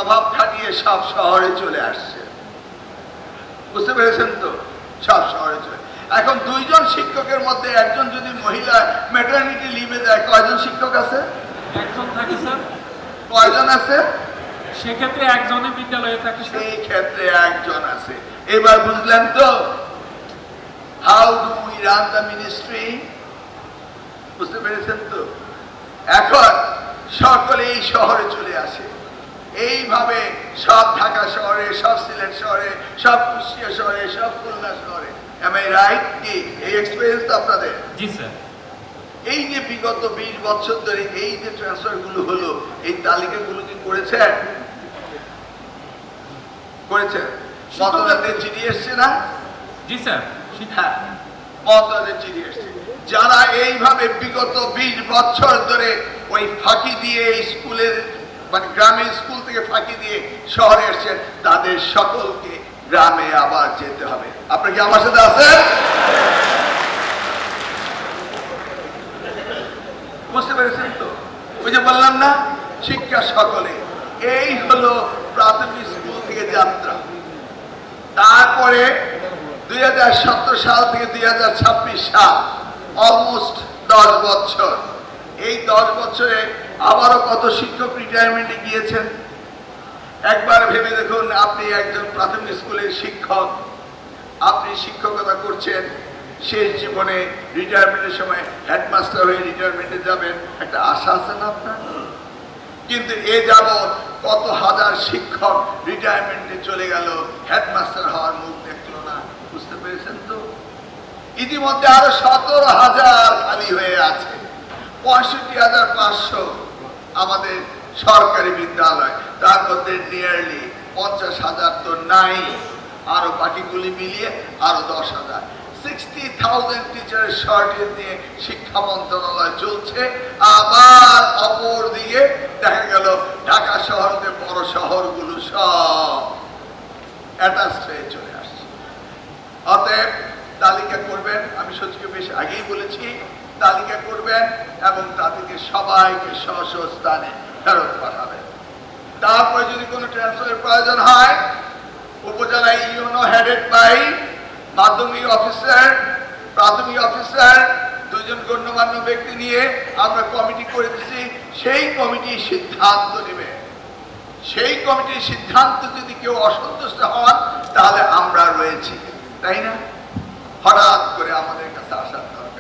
প্রভাব খাটিয়ে সব শহরে চলে আসছে। বুঝতে পেরেছেন তো? সব শহরে চলে। এখন দুইজন শিক্ষকের মধ্যে একজন যদি মহিলা ম্যাটারনিটি লিভে যায়, কয়জন শিক্ষক আছে? একজন থাকে স্যার। কয়জন আছে? সেক্ষেত্রে একজনের বিদ্যালয়ে থাকে। সেই ক্ষেত্রে একজন আছে। এবার বুঝলেন তো how do we run the ministry? বুঝতে পেরেছেন তো? এখন সকলে এই শহরে চলে আসে। এইভাবে সব ঢাকা শহরে, সব সিলেট শহরে, সব কুষ্টিয়া শহরে, সব খুলনা শহরে। Am I right? কি এই এক্সপেরিয়েন্স তো আপনাদের? জি স্যার। এই যে বিগত 20 বছর ধরে এই যে ট্রান্সফার গুলো হলো, এই তালিকাগুলো কি করেছেন? করেছেন? মন্ত্রণালয়ের চিঠি এসছে না? জি স্যার। হ্যাঁ, মন্ত্রণালয়ের চিঠি এসছে। যারা এইভাবে বিগত 20 বছর ধরে ওই ফাঁকি দিয়ে স্কুলের মানে গ্রামের স্কুল থেকে ফাঁকি দিয়ে শহরে এসছেন, তাদের সকলকে গ্রামে আবার যেতে হবে। আপনি কি আমার সাথে আছেন? বুঝতে পেরেছেন তো? ওই যে বললাম না, শিক্ষা সকলে। এই হলো প্রাথমিক স্কুল থেকে যাত্রা। তারপরে 2017 সাল থেকে 2026 সাল, অলমোস্ট 10 বছর। এই 10 বছরে আবারও কত শিক্ষক রিটায়ারমেন্টে গিয়েছেন একবার ভেবে দেখুন। আপনি একজন প্রাথমিক স্কুলের শিক্ষক, আপনি শিক্ষকতা করছেন, শেষ জীবনে রিটায়ারমেন্টের সময় হেডমাস্টার হয়ে রিটায়ারমেন্টে যাবেন, একটা আশা আছে না আপনার? কিন্তু এ যাবৎ কত হাজার শিক্ষক রিটায়ারমেন্টে চলে গেল, হেডমাস্টার হওয়ার মুখ দেখলো না। বুঝতে পেরেছেন তো? ইতিমধ্যে আরো 17,000 খালি হয়ে আছে। 65,500 আমাদের সরকারি বিদ্যালয়, তার মধ্যে নিয়ারলি 50,000 তো নাই, আরো বাকিগুলি মিলিয়ে আরো 10,000। 60,000 টিচারের শর্টেজ নিয়ে শিক্ষা মন্ত্রণালয় চলছে। আবার অপর দিকে দেখা গেল ঢাকা শহরতে বড় শহরগুলো সব অ্যাটাচড হয়ে চলে আসছে। অতএব তালিকা করবেন, আমি সচিবকে বেশ আগেই বলেছি, তালিকা করবেন এবং তাদেরকে সবাইকে স্ব স্ব স্থানে ফেরত পাঠাবেন। তারপরে যদি কোনো ট্রান্সফারের প্রয়োজন হয়, উপজেলা ইউনো হেডেড বাই মাধ্যমিক অফিসার, প্রাথমিক অফিসার, দুজন গণ্যমান্য ব্যক্তি নিয়ে আমরা কমিটি করে দিচ্ছি। সেই কমিটি সিদ্ধান্ত নেবে। সেই কমিটির সিদ্ধান্ত যদি কেউ অসন্তুষ্ট হন, তাহলে আমরা রয়েছি, তাই না? হঠাৎ করে আমাদের কাছে আসার